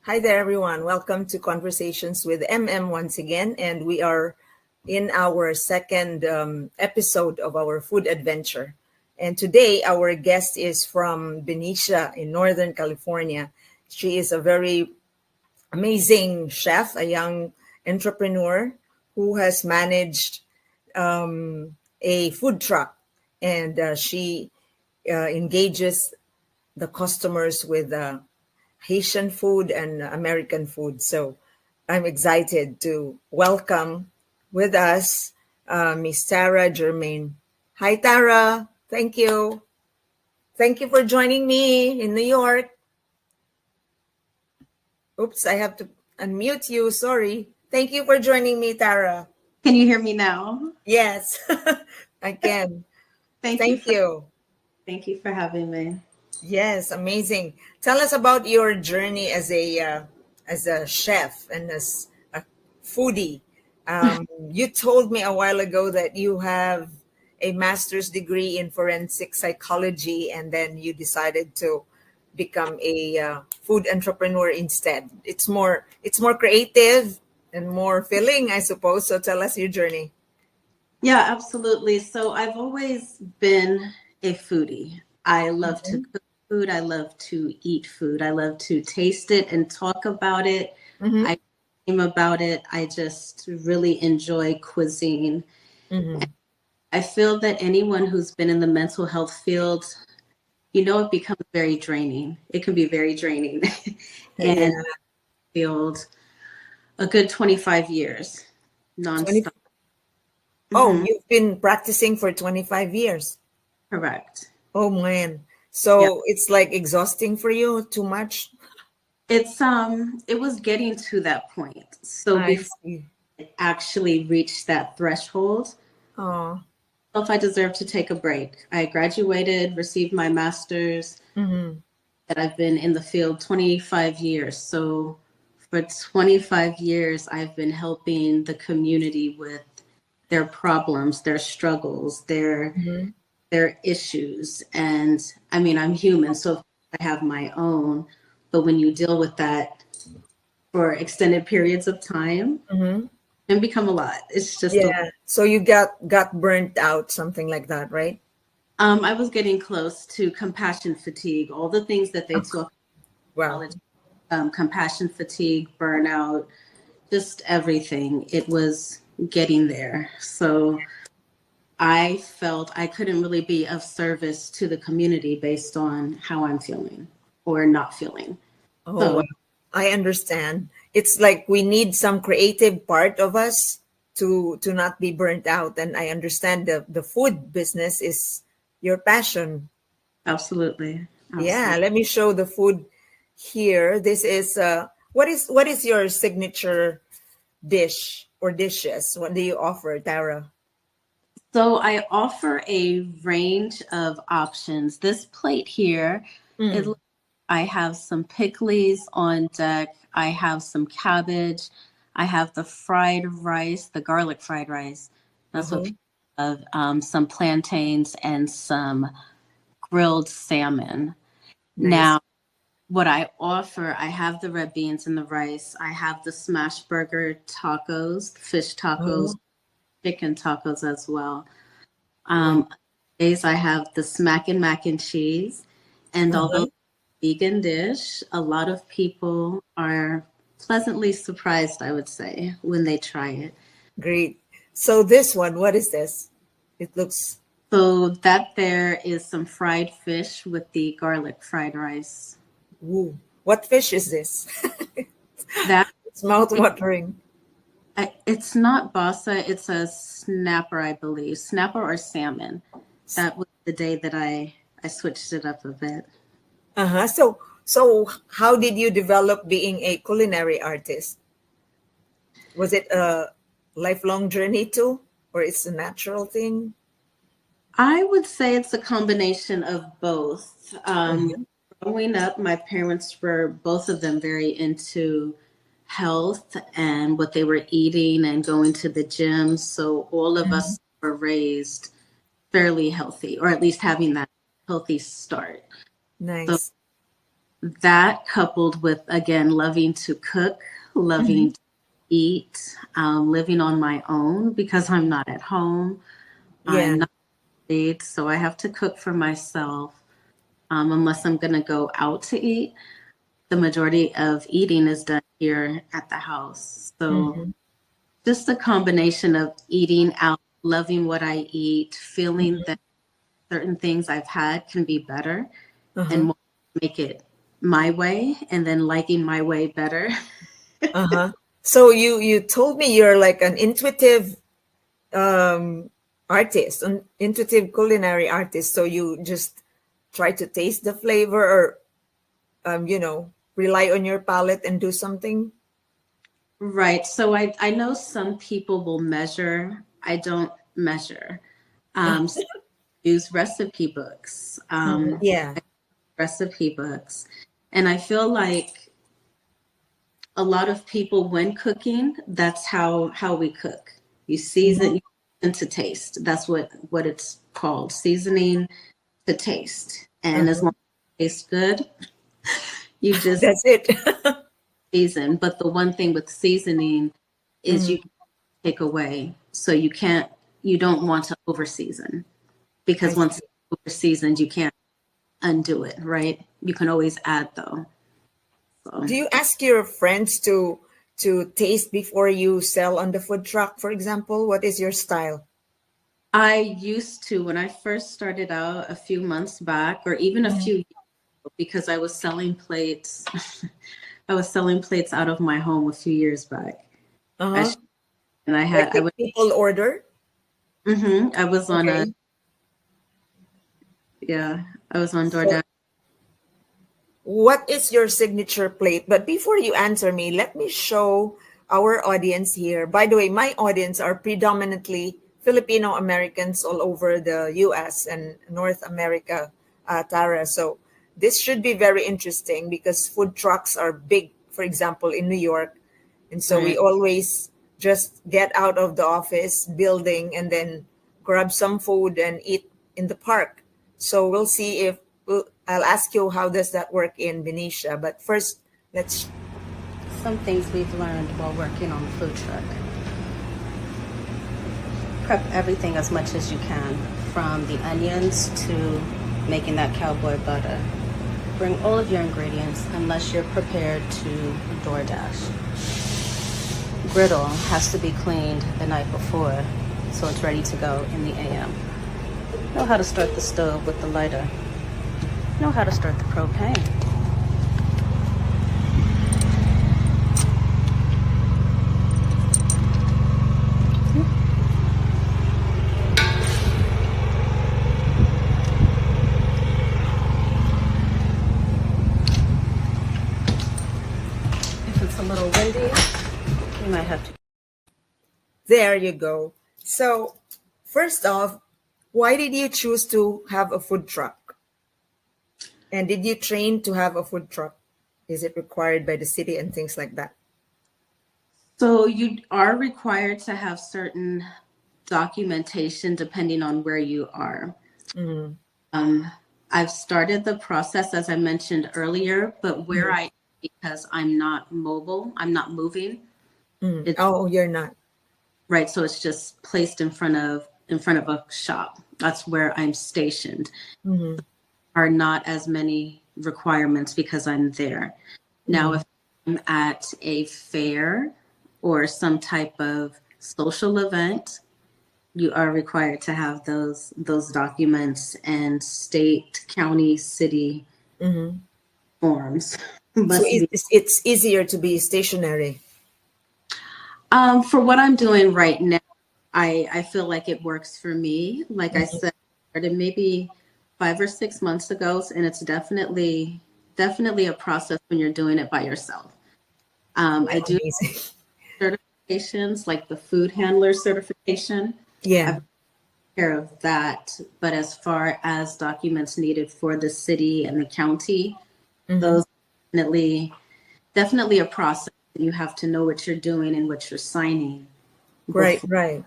Hi there, everyone. Welcome to Conversations with MM once again. And we are in our second episode of our food adventure. And today, our guest is from Benicia in Northern California. She is a very amazing chef, a young entrepreneur who has managed a food truck. And she engages the customers with Haitian food and American food. So I'm excited to welcome with us Miss Tarah Germain. Hi, Tarah. Thank you. Thank you for joining me in New York. Oops, I have to unmute you. Sorry. Thank you for joining me, Tarah. Can you hear me now? Yes, I can. Thank Thank you. Thank you for having me. Yes, amazing. Tell us about your journey as a chef and as a foodie. You told me a while ago that you have a master's degree in forensic psychology, and then you decided to become a food entrepreneur instead. It's more creative and more filling, I suppose. So tell us your journey. Yeah, absolutely. So I've always been a foodie. I love to Mhm. cook food. I love to eat food. I love to taste it and talk about it. Mhm. I dream about it. I just really enjoy cuisine. Mhm. I feel that anyone who's been in the mental health field, it becomes very draining. It can be very draining. Yeah. And field a good 25 years 20. nonstop. Oh, Mhm. you've been practicing for 25 years. Correct. Oh man. Yeah. So it's like exhausting for you, too much? It was getting to that point. So I before see. I actually reached that threshold, Oh. I felt I deserved to take a break. I graduated, received my master's, Mm-hmm. that I've been in the field 25 years. So for 25 years, I've been helping the community with their problems, their struggles, Mm-hmm. their issues. And I mean, I'm human, so I have my own. But when you deal with that for extended periods of time, Mm-hmm. it can become a lot. It's just Yeah. So you got burnt out, something like that, right? I was getting close to compassion fatigue, all the things that they talk about, Wow. college, compassion fatigue, burnout, just everything. It was getting there. So I felt I couldn't really be of service to the community based on how I'm feeling or not feeling. Oh wow. So I understand. It's like we need some creative part of us to not be burnt out. And I understand the food business is your passion. absolutely, Yeah, absolutely. let me show the food here. This is what is your signature dish or dishes? What do you offer, Tara? So I offer a range of options. This plate here, it Mm. I have some pickles on deck. I have some cabbage. I have the fried rice, the garlic fried rice. That's what Uh-huh. people love. Some plantains and some grilled salmon. Nice. Now, what I offer, I have the red beans and the rice. I have the smash burger tacos, fish tacos, Oh, chicken tacos as well. wow. Days I have the smack and mac and cheese. And although Uh-huh. vegan dish, a lot of people are pleasantly surprised, I would say, when they try it. Great. So this one, what is this? It looks, So that there is some fried fish with the garlic fried rice. ooh, what fish is this? That It's mouth-watering. it's not basa, it's a snapper, I believe. Snapper or salmon. That was the day that I switched it up a bit. Uh-huh. So how did you develop being a culinary artist? Was it a lifelong journey too, or it's a natural thing? I would say it's a combination of both. Mhm. Growing up, my parents were both of them very into health and what they were eating and going to the gym. So all of Mhm. us were raised fairly healthy, or at least having that healthy start. So Nice. that coupled with, again, loving to cook, Mm-hmm. loving to eat, living on my own because I'm not at home. Yeah. I'm not married, so I have to cook for myself. Unless I'm going to go out to eat, the majority of eating is done here at the house. So Mm-hmm. just a combination of eating out, loving what I eat, feeling that certain things I've had can be better Uh-huh. and make it my way, and then liking my way better. Uh-huh. So you told me you're like an intuitive um artist, an intuitive culinary artist. So you just try to taste the flavor or rely on your palate and do something. Right. So I know some people will measure. I don't measure. So use recipe books, Mhm. Yeah. recipe books. And I feel like a lot of people, when cooking, that's how we cook. You Mhm. season to taste. That's what it's called, seasoning to taste. And as Uh-huh. long as it tastes good, you just That's it. season. But the one thing with seasoning is Mhm. you can take away. So you don't want to over season, I because once see. it's over seasoned, you can't undo it, right? You can always add though. So Do you ask your friends to taste before you sell on the food truck, for example? What is your style? I used to, when I first started out a few months back, or even a Mhm. few, because I was selling plates. I was selling plates out of my home a few years back. I Uh-huh. sh- and Like I if was people order. I was on a Okay. yeah, I was on So DoorDash. what is your signature plate? But before you answer me, let me show our audience here. By the way, my audience are predominantly Filipino Americans all over the US and North America, Tara. So this should be very interesting because food trucks are big, for example, in New York. And so we Right. always just get out of the office building and then grab some food and eat in the park. So we'll see if I'll ask you how does that work in Benicia. But first, let's. Some things we've learned while working on the food truck. Prep everything as much as you can, from the onions to making that cowboy butter. Bring all of your ingredients unless you're prepared to DoorDash. Griddle has to be cleaned the night before so it's ready to go in the AM. Know how to start the stove with the lighter. Know how to start the propane. If it's a little windy, you might have to. There you go. So, first off, why did you choose to have a food truck? And did you train to have a food truck? Is it required by the city and things like that? So you are required to have certain documentation depending on where you are. Mm-hmm. Um, I've started the process, as I mentioned earlier, but where I, because I'm not mobile, I'm not moving. Mm-hmm. It's Oh, you're not. right. So it's just placed in front of a shop. That's where I'm stationed. Mm-hmm. Are not as many requirements because I'm there. Now, Mm-hmm. if I'm at a fair or some type of social event, you are required to have those documents and state, county, city Mm-hmm. forms So must be. it's easier to be stationary. For what I'm doing right now, I feel like it works for me. Like I said, I started maybe 5 or 6 months ago, and it's definitely a process when you're doing it by yourself. Yeah, I do amazing. certifications like the food handler certification. Yeah. I've care of that. But as far as documents needed for the city and the county, Mm-hmm. those definitely a process. You have to know what you're doing and what you're signing Right, before. right.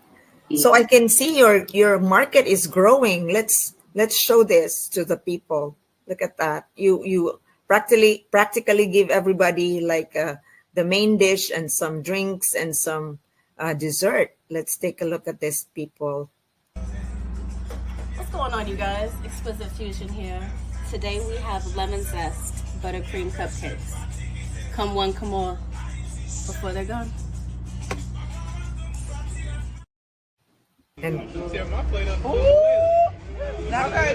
So I can see your market is growing. Let's show this to the people. Look at that. You practically give everybody like the main dish and some drinks and some dessert. Let's take a look at this, people. What's going on, you guys? Exquisite Fusion here. Today we have lemon zest buttercream cupcakes. Come one, come all before they're gone. And Okay,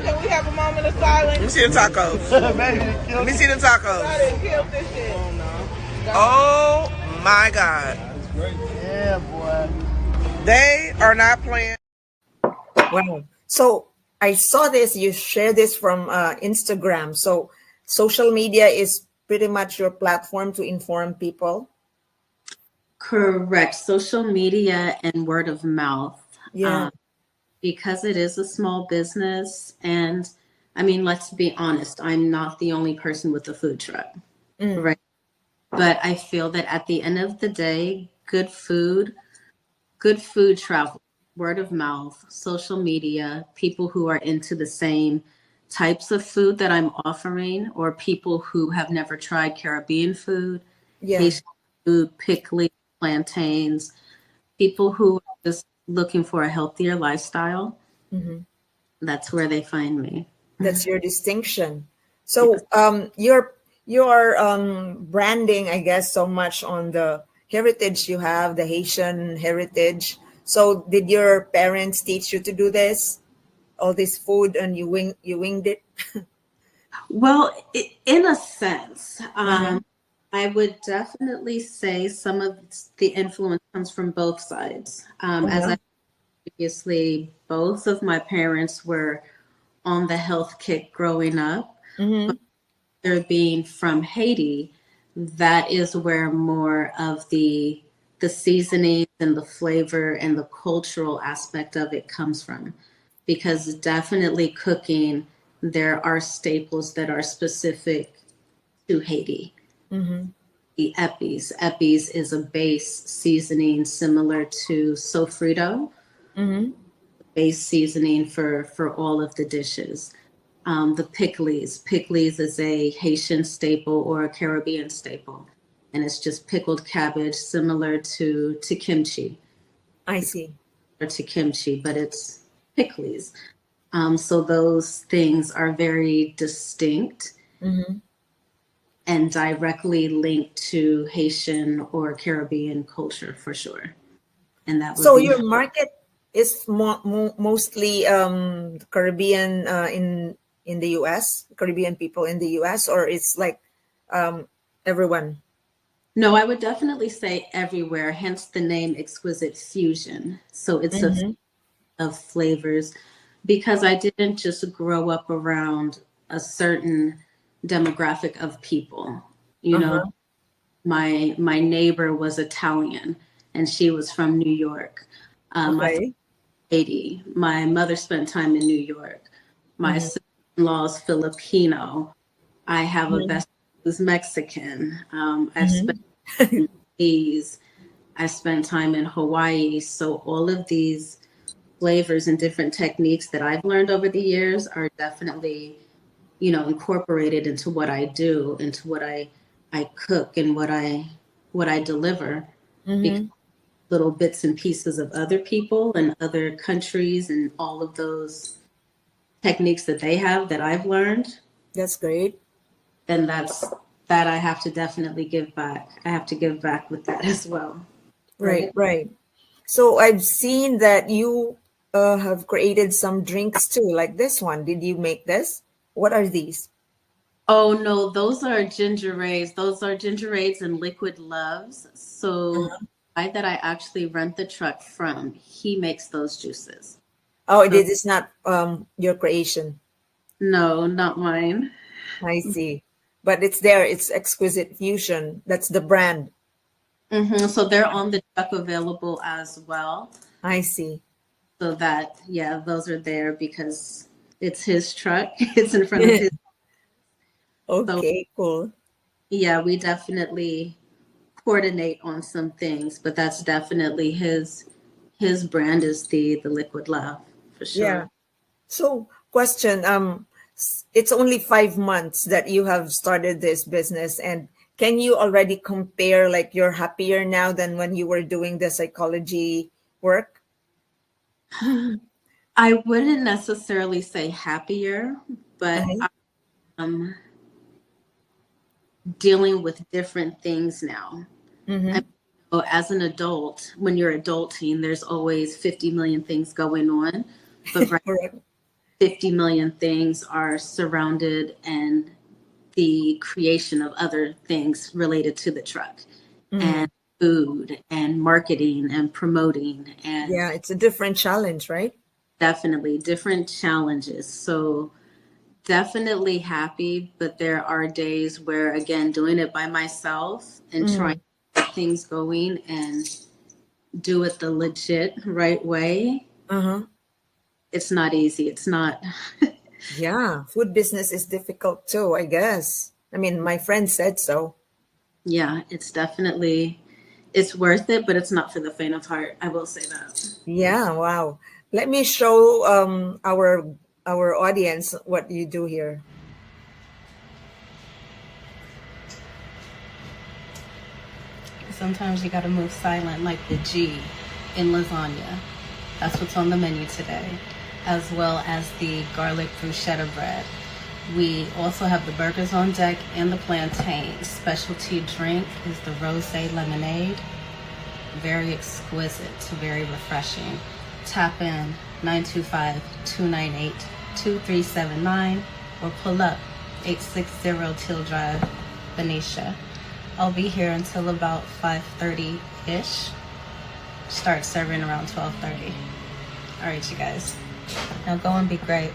can we have a moment of silence? Let me see the tacos. Let me see the tacos. Oh my God. Yeah, boy. They are not playing. wow. So I saw this, you share this from Instagram. So social media is pretty much your platform to inform people. Correct. Social media and word of mouth. Yeah. Because it is a small business. And I mean, let's be honest, I'm not the only person with a food truck, right? But I feel that at the end of the day, good food travel, word of mouth, social media, people who are into the same types of food that I'm offering, or people who have never tried Caribbean food, Yeah. Haitian food, pickles, plantains, people who are just looking for a healthier lifestyle. That's where they find me. That's your distinction. So you're branding, I guess, so much on the heritage you have, the Haitian heritage. So did your parents teach you to do this? All this food and you winged it? Well, in a sense, I would definitely say some of the influence comes from both sides. As I previously, both of my parents were on the health kick growing up. But they're being from Haiti, that is where more of the seasoning and the flavor and the cultural aspect of it comes from. Because definitely cooking, there are staples that are specific to Haiti. The epis. Epis is a base seasoning similar to sofrito, base seasoning for all of the dishes. The pickles. Pickles is a Haitian staple or a Caribbean staple. And it's just pickled cabbage similar to kimchi. I see. Or to kimchi, but it's pickles. So those things are very distinct and directly linked to Haitian or Caribbean culture for sure. And that would So be your market is mostly Caribbean in the US, Caribbean people in the US, or it's like everyone? No, I would definitely say everywhere, hence the name Exquisite Fusion. So it's a of flavors, because I didn't just grow up around a certain demographic of people. You know, my neighbor was Italian and she was from New York. My Okay. Haiti. My mother spent time in New York. My sister-in-law is Filipino. I have a best friend who's Mexican. I've spent days. I spent time in Hawaii. So all of these flavors and different techniques that I've learned over the years are definitely, incorporated into what I do, into what I cook and what I deliver. Because little bits and pieces of other people and other countries and all of those techniques that they have that I've learned, That's great. then that I have to definitely give back. I have to give back with that as well. Right. So I've seen that you have created some drinks too, like this one. Did you make this? What are these? Oh no, those are ginger ales. Those are ginger ales and liquid loves. So the guy that I actually rent the truck from, he makes those juices. Oh, this is not your creation. No, not mine. I see. But it's there. It's Exquisite Fusion. That's the brand. So they're on the truck available as well. I see. So that, yeah, those are there because it's his truck. It's in front of his. Okay, cool. Yeah, we definitely coordinate on some things, but that's definitely his brand is the liquid love for sure. Yeah. So, question. it's only 5 months that you have started this business, and can you already compare, like, you're happier now than when you were doing the psychology work? I wouldn't necessarily say happier, but Uh-huh. I'm dealing with different things now. Mm-hmm. As an adult, when you're adulting, there's always 50 million things going on. But right, Correct. 50 million things are surrounded and the creation of other things related to the truck Mm. and food and marketing and promoting and Yeah, it's a different challenge, right? definitely different challenges. So definitely happy, but there are days where, again, doing it by myself and trying Mm. to get things going and do it the legit right way, Uh-huh. it's not easy. It's not, Yeah, food business is difficult too, I guess. I mean, my friend said so. yeah, it's definitely, it's worth it, but it's not for the faint of heart. I will say that. Yeah, wow. Let me show our audience what you do here. Sometimes you got to move silent, like the G in lasagna. That's what's on the menu today, as well as the garlic bruschetta bread. We also have the burgers on deck and the plantains. Specialty drink is the rosé lemonade. Very exquisite, very refreshing. Tap in 925-298-2379 or pull up 860 Teal Drive, Benicia. I'll be here until about 5:30-ish. Start serving around 12:30. All right, you guys. Now go and be great.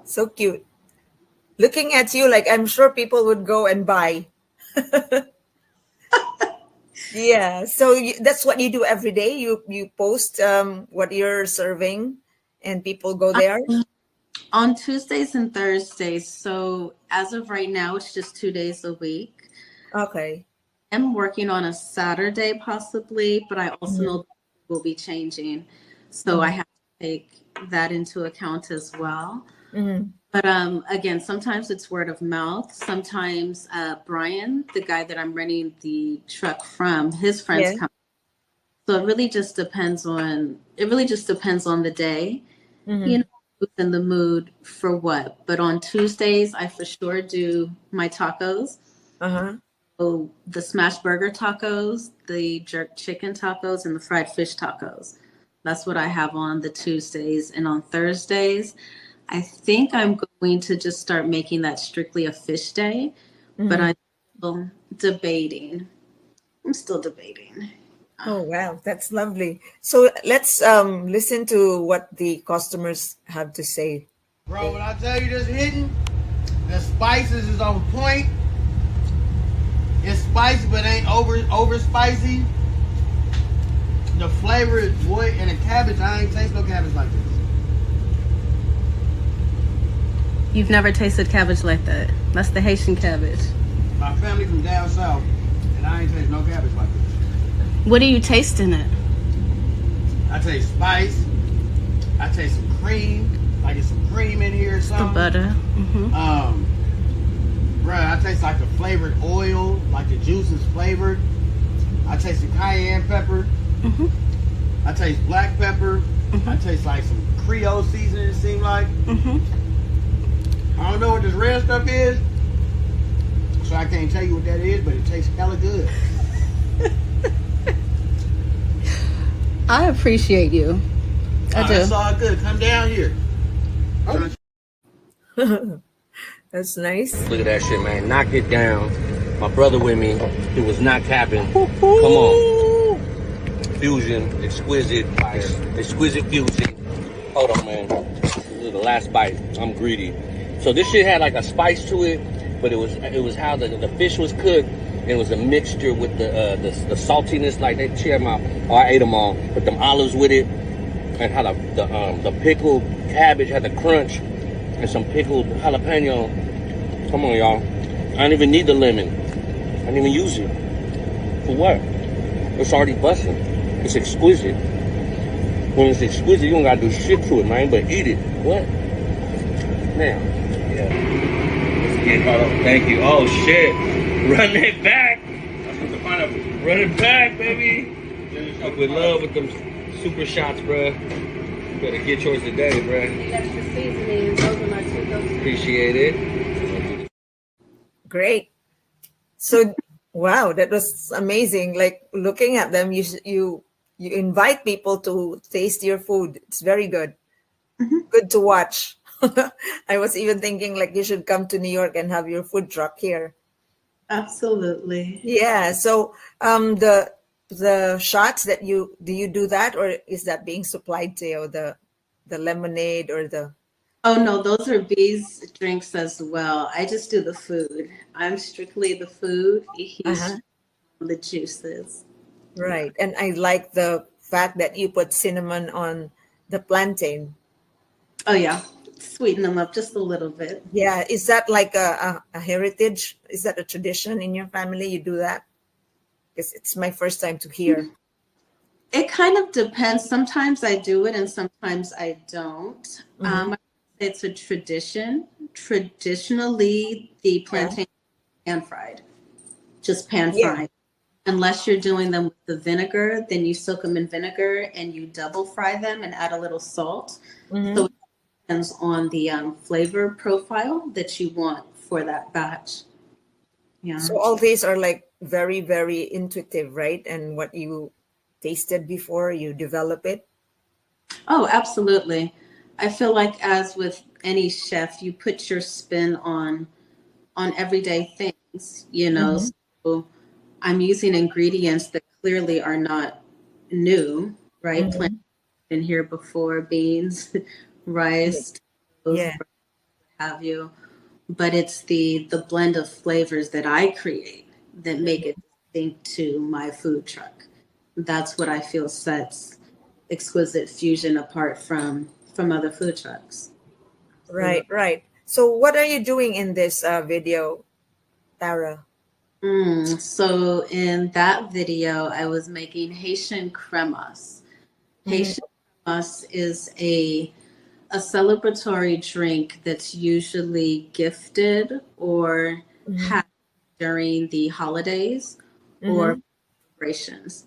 So cute. Looking at you, like, I'm sure people would go and buy. Yeah. So that's what you do every day. You post what you're serving, and people go there. On Tuesdays and Thursdays. So as of right now, it's just 2 days a week. Okay. I'm working on a Saturday possibly, but I also Mhm. know will be changing. So I have to take that into account as well. Mhm. But again, sometimes it's word of mouth. Sometimes Brian, the guy that I'm renting the truck from, his friends Yeah. come. So it really just depends on the day, you Mhm. know, who's in the mood for what. But on Tuesdays, I for sure do my tacos. Uh-huh. So the smash burger tacos, the jerk chicken tacos, and the fried fish tacos. That's what I have on the Tuesdays. And on Thursdays, I think I'm going to just start making that strictly a fish day, but Mhm. I'm still debating. I'm still debating. Oh, wow, that's lovely. So let's listen to what the customers have to say. Bro, when I tell you this hitting, the spices is on point. It's spicy, but ain't over spicy. The flavor is boy, and the cabbage, I ain't taste no cabbage like this. You've never tasted cabbage like that. That's the Haitian cabbage. My family from down south, and I ain't taste no cabbage like this. What do you taste in it? I taste spice. I taste some cream, like it's some cream in here or The something. butter. Mm-hmm. Bruh, I taste like the flavored oil, like the juice is flavored. I taste the cayenne pepper. Mm-hmm. I taste black pepper. Mm-hmm. I taste like some Creole seasoning, it seems like. Mm-hmm. I don't know what this red stuff is, so I can't tell you what that is, but it tastes hella good. I appreciate you. I do. That's all good. Come down here. That's nice. Look at that shit, man. Knock it down. My brother with me. He was not capping. Come on. Fusion. Exquisite. Exquisite fusion. Hold on, man. This is the last bite. I'm greedy. So this shit had like a spice to it, but it was how the fish was cooked. And it was a mixture with the saltiness, like they cheer them out. Oh, I ate them all. Put them olives with it, and how the pickled cabbage had the crunch, and some pickled jalapeno. Come on, y'all. I didn't even need the lemon. I didn't even use it. For what? It's already busting. It's exquisite. When it's exquisite, you don't gotta do shit to it, man, but eat it. What? Now, yeah. Let's get, thank you. Oh shit. Run it back. That's what the pineapple. Run it back, baby. Look with love with them super shots, bruh. You better get yours today, bruh. The extra seasonings, those are my two go-to. Appreciate it. Great. So, wow, that was amazing. Like looking at them, you invite people to taste your food. It's very good. Good to watch. I was even thinking like you should come to New York and have your food truck here. Absolutely. Yeah. So, the shots that do you do that, or is that being supplied to you, the lemonade or the? Oh no, those are B's drinks as well. I just do the food. I'm strictly the food. He's the juices. Right. And I like the fact that you put cinnamon on the plantain. Oh yeah, sweeten them up just a little bit. Yeah. Is that like a heritage? Is that a tradition in your family? You do that? Because it's my first time to hear. It kind of depends. Sometimes I do it and sometimes I don't. It's a tradition. Traditionally, the plantain pan fried, just pan fried. Unless you're doing them with the vinegar, then you soak them in vinegar and you double fry them and add a little salt. So it depends on the flavor profile that you want for that batch. Yeah. So all these are like very, very intuitive, right? And what you tasted before, you develop it. Oh, absolutely. I feel like as with any chef, you put your spin on everyday things, you know. So I'm using ingredients that clearly are not new, right? Plants been here before, beans, rice, what have you. But it's the blend of flavors that I create that make it distinct to my food truck. That's what I feel sets Exquisite Fusion apart from other food trucks. Right, right. So what are you doing in this video, Tarah? So in that video, I was making Haitian cremas. Haitian cremas is a celebratory drink that's usually gifted or had during the holidays or celebrations.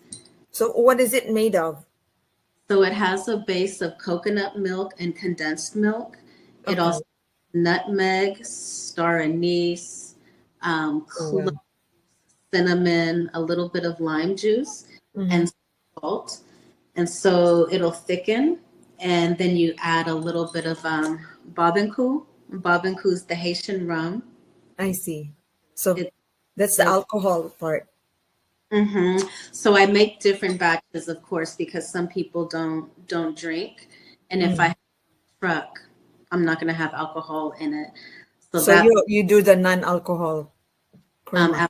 So what is it made of? So it has a base of coconut milk and condensed milk. It also has nutmeg, star anise, clove, cinnamon, a little bit of lime juice, and salt. And so it'll thicken, and then you add a little bit of Bobinkou. Bobinkou is the Haitian rum. I see. So that's the alcohol part. So I make different batches, of course, because some people don't drink, and if I have a truck, I'm not going to have alcohol in it. So you do the non-alcohol crema.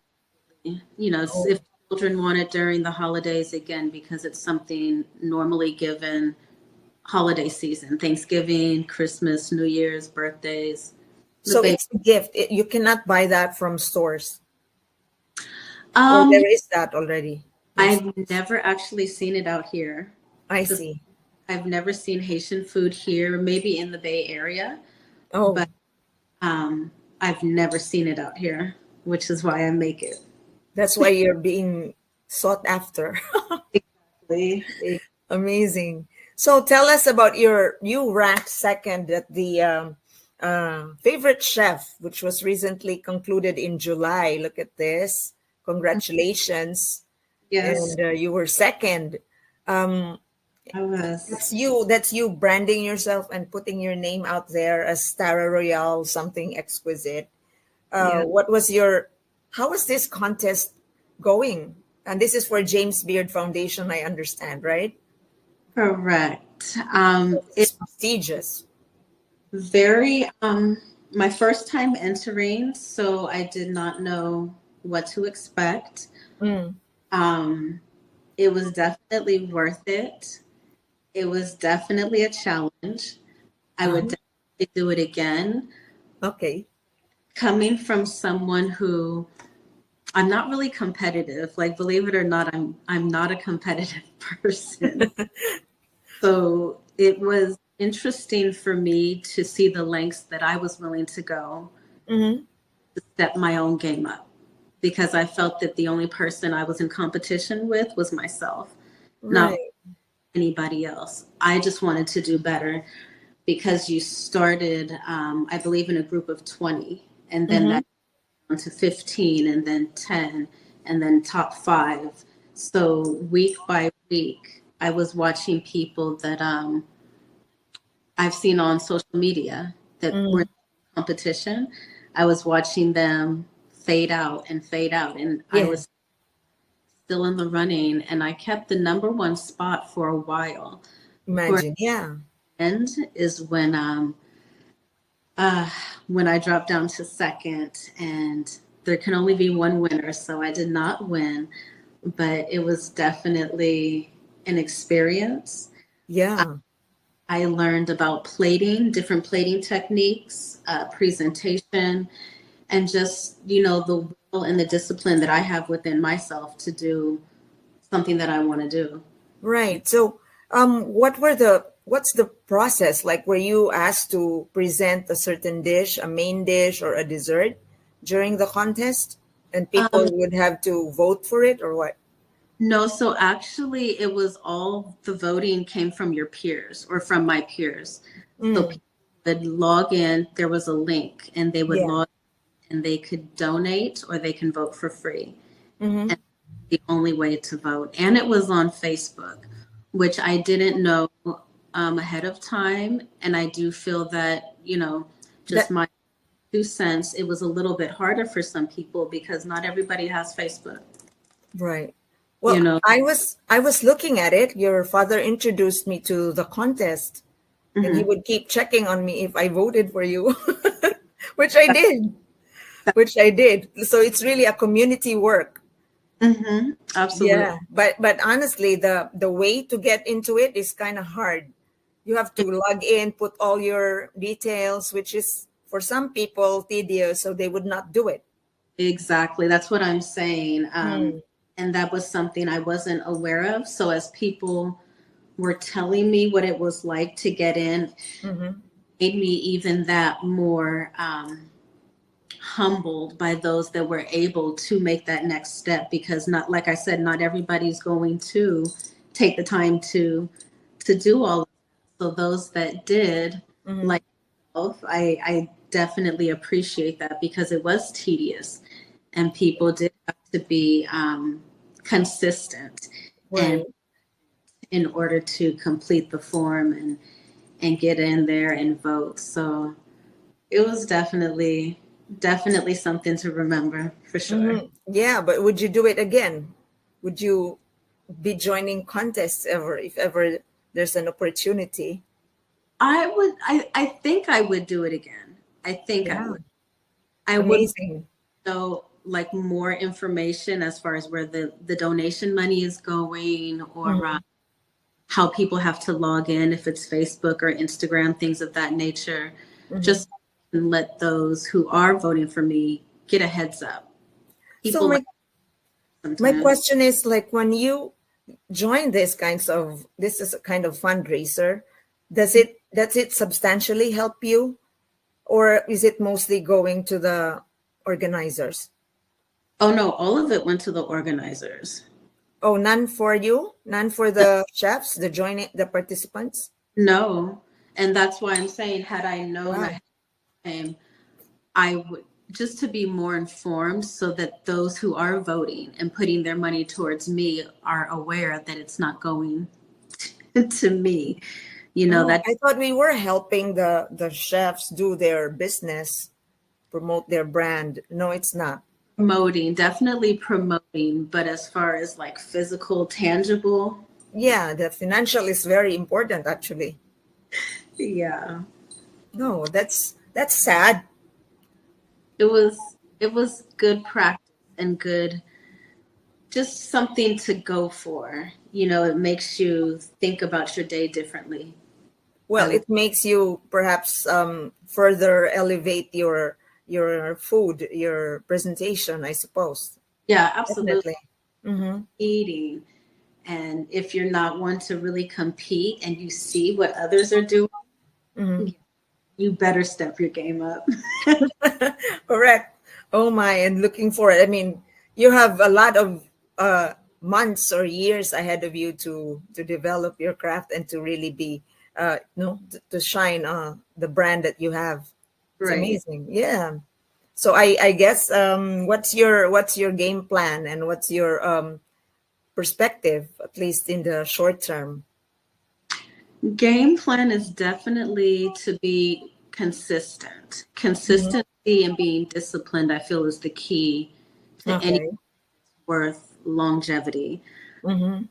Absolutely. You know, if children want it during the holidays, again, because it's something normally given holiday season, Thanksgiving, Christmas, New Year's, birthdays. So it's a gift. You cannot buy that from stores. Or there is that already. I've never actually seen it out here. I see. I've never seen Haitian food here, maybe in the Bay Area. But I've never seen it out here, which is why I make it. That's why you're being sought after. Exactly. Amazing. So tell us about you ranked second at the favorite chef, which was recently concluded in July. Look at this. Congratulations. Yes. And you were second. I was. That's you branding yourself and putting your name out there as Tarah Royale, something exquisite. How was this contest going? And this is for James Beard Foundation, I understand, right? Correct. It's prestigious. Very, my first time entering, so I did not know what to expect. It was definitely worth it. It was definitely a challenge. I would definitely do it again. Okay. Coming from someone who I'm not really competitive, like believe it or not, I'm not a competitive person. So it was interesting for me to see the lengths that I was willing to go Mm-hmm. to step my own game up, because I felt that the only person I was in competition with was myself, not Right. anybody else. I just wanted to do better, because you started, I believe, in a group of 20, and then Mm-hmm. that went to 15, and then 10, and then top 5. So week by week, I was watching people that I've seen on social media that were in Mm. competition. I was watching them fade out and fade out, and I Yeah. was still in the running, and I kept the number one spot for a while. Towards Imagine. Yeah. the end is uh, when I dropped down to second, and there can only be one winner, so I did not win, but it was definitely an experience. Yeah. I learned about plating, different plating techniques, presentation, and just, the will and the discipline that I have within myself to do something that I want to do. Right. So, what's the process like? Were you asked to present a certain dish, a main dish, or a dessert during the contest, and people Um, would have to vote for it, or what? no, so actually, it was all the voting came from your peers or from my peers. So Mm. people would log in, there was a link, and they would Yeah. log in, and they could donate or they can vote for free. Mm-hmm. And the only way to vote. And it was on Facebook, which I didn't know ahead of time. And I do feel that, just That my 2 cents, it was a little bit harder for some people because not everybody has Facebook, right. you Well, know. I was looking at it. Your father introduced me to the contest, and he Hmm. would keep checking on me if I voted for you, which I did. Which I did. So it's really a community work. Hmm. Absolutely. Yeah, but honestly, the way to get into it is kind of hard. You have to log in, put all your details, which is for some people tedious, so they would not do it. Exactly. That's what I'm saying. Hmm. And that was something I wasn't aware of. So as people were telling me what it was like to get in, Mm-hmm. made me even that more humbled by those that were able to make that next step, because not, like I said, not everybody's going to take the time to do all of that. So those that did, Mm-hmm. like myself, I definitely appreciate that, because it was tedious and people did have to be consistent and Right. in order to complete the form and get in there and vote. So it was definitely something to remember for sure. Mm-hmm. Yeah, but would you do it again? Would you be joining contests ever if ever there's an opportunity? I think I would do it again. I think I Yeah, would. I would amazing. know like more information as far as where the donation money is going, or Mm-hmm. how people have to log in, if it's Facebook or Instagram, things of that nature. Mm-hmm. Just let those who are voting for me get a heads up. So People like my sometimes. question is like when you join this is a kind of fundraiser, does it substantially help you, or is it mostly going to the organizers? Oh no, all of it went to the organizers. Oh, none for you, none for the chefs, the participants. No, and that's why I'm saying, had I known Wow. ahead of time, I would, just to be more informed, so that those who are voting and putting their money towards me are aware that it's not going to me. Oh, That I thought we were helping the chefs do their business, promote their brand. No, it's not. promoting, definitely promoting, but as far as like physical, tangible, Yeah, the financial is very important actually. yeah, No, that's sad. it was good practice and good, just something to go for. It makes you think about your day differently. Well, I it makes you perhaps further elevate your food, your presentation, I suppose. Yeah, absolutely. Definitely. Mm-hmm. Eating, and if you're not one to really compete and you see what others are doing, Mhm. You better step your game up. Correct. Oh my, and looking forward. I mean, you have a lot of months or years ahead of you to develop your craft and to really be to shine the brand that you have. It's Right. amazing. Yeah. So I guess what's your game plan and what's your perspective, at least in the short term? Game plan is definitely to be consistent. Hmm. Consistency and being disciplined, I feel, is the key to any Okay. worth longevity. Mm-hmm.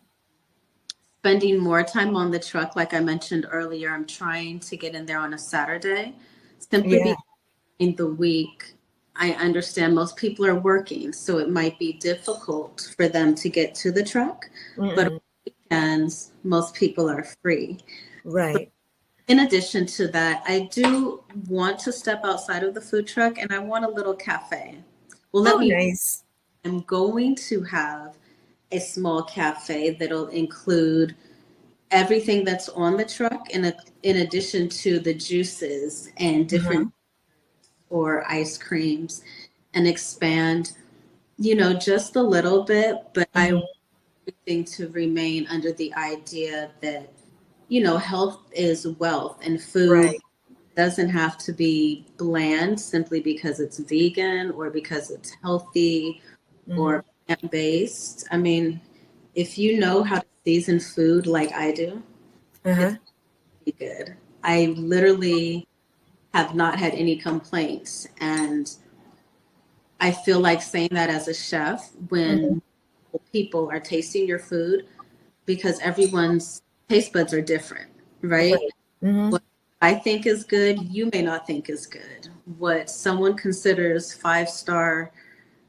Spending more time on the truck, like I mentioned earlier, I'm trying to get in there on a Saturday simply Yeah. because in the week, I understand most people are working, so it might be difficult for them to get to the truck. But on Mm-mm. weekends, most people are free. Right. In addition to that, I do want to step outside of the food truck and I want a little cafe. Well, Oh, nice. I'm going to have a small cafe that'll include everything that's on the truck in addition to the juices and Uh-huh. different or ice creams and expand, just a little bit, but I want Mm-hmm. everything to remain under the idea that, health is wealth and food Right. doesn't have to be bland simply because it's vegan or because it's healthy Mm-hmm. or plant-based. I mean, if you know how to season food like I do, Uh-huh. it's pretty good. I literally have not had any complaints. And I feel like saying that as a chef Mm-hmm. when people are tasting your food because everyone's taste buds are different, right? Right. Mm-hmm. What I think is good, you may not think is good. What someone considers five-star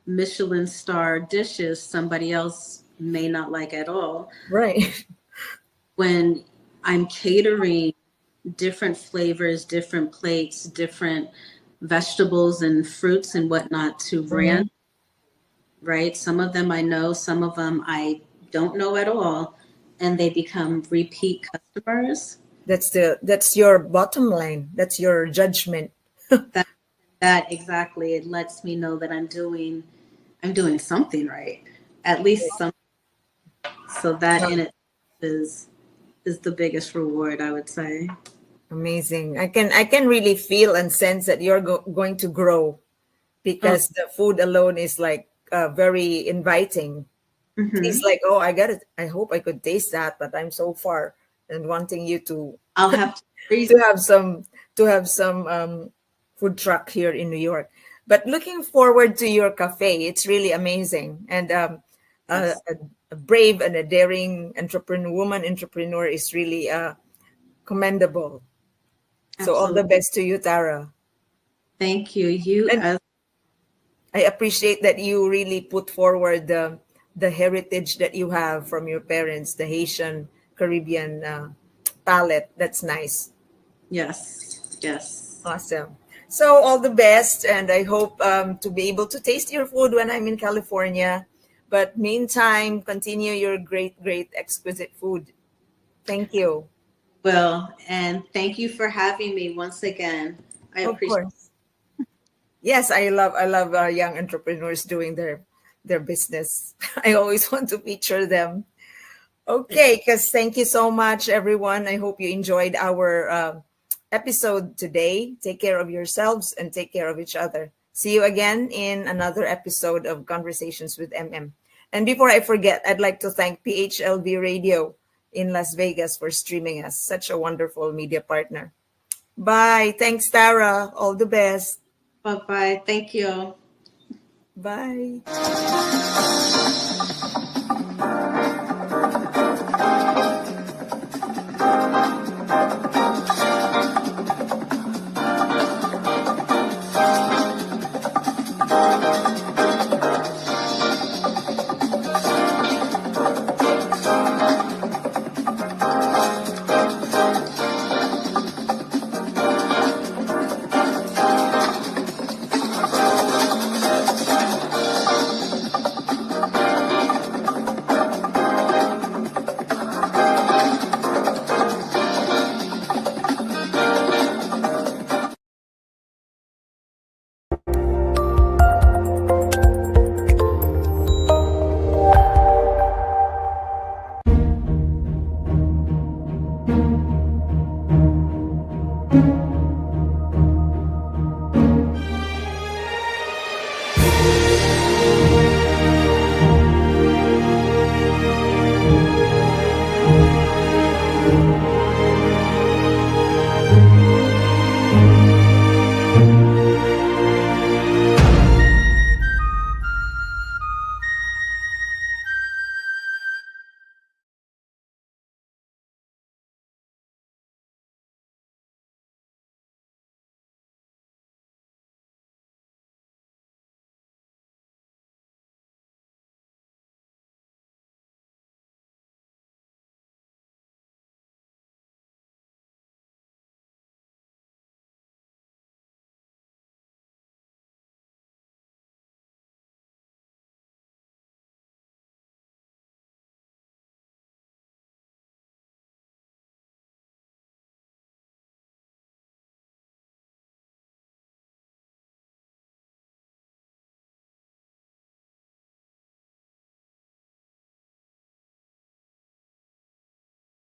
Michelin star dishes, somebody else may not like at all. Right. When I'm catering different flavors, different plates, different vegetables and fruits and whatnot to Mm-hmm. random, right? Some of them I know, some of them I don't know at all, and they become repeat customers. That's your bottom line. That's your judgment. That that exactly, it lets me know that I'm doing something right, at least some. So that in Um, it is the biggest reward, I would say. Amazing. I can really feel and sense that you're going to grow Oh, because the food alone is like very inviting. Tastes hmm. like, oh, I got it. I hope I could taste that, but I'm so far and wanting you to I'll have to freeze. to have some food truck here in New York. But looking forward to your cafe. It's really amazing, and a, Yes, a, a brave and a daring entrepreneur is really commendable. So all the absolutely. best to you, Tara. Thank you. You And as I appreciate that you really put forward the heritage that you have from your parents, the Haitian Caribbean palette. That's nice. yes, yes. Awesome. So all the best, and I hope to be able to taste your food when I'm in California. But meantime, continue your great, great, exquisite food. Thank you. Well, and thank you for having me once again. I Of appreciate course. Yes, I love young entrepreneurs doing their business. I always want to feature them. it. Okay, because thank you so much, everyone. I hope you enjoyed our episode today. Take care of yourselves and take care of each other. See you again in another episode of Conversations with MM. And before I forget, I'd like to thank PHLV Radio in Las Vegas for streaming us. Such a wonderful media partner. Bye. Thanks, Tara. All the best. Bye bye. Thank you. Bye.